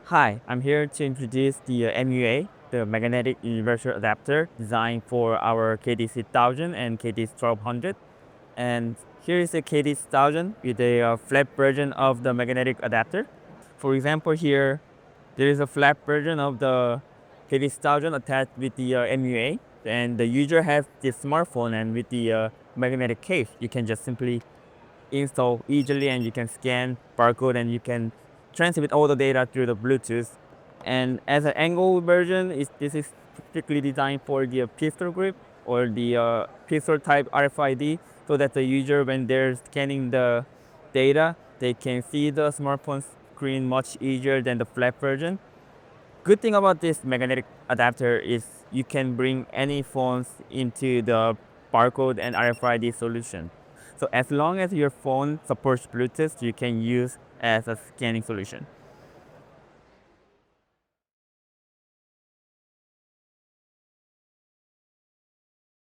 Hi, I'm here to introduce the MUA, the Magnetic Universal Adapter designed for our KD6000 and KD1200. And here is the KD6000 with a flat version of the magnetic adapter. For example, here there is a flat version of the KD6000 attached with the MUA, and the user has the smartphone, and with the magnetic case, you can just simply install easily, and you can scan barcode, and you can transmit all the data through the Bluetooth. And as an angle version, this is strictly designed for the pistol grip or the pistol type RFID, so that the user, when they're scanning the data, they can see the smartphone screen much easier than the flat version. Good thing about this magnetic adapter is you can bring any phones into the barcode and RFID solution. So as long as your phone supports Bluetooth, you can use as a scanning solution.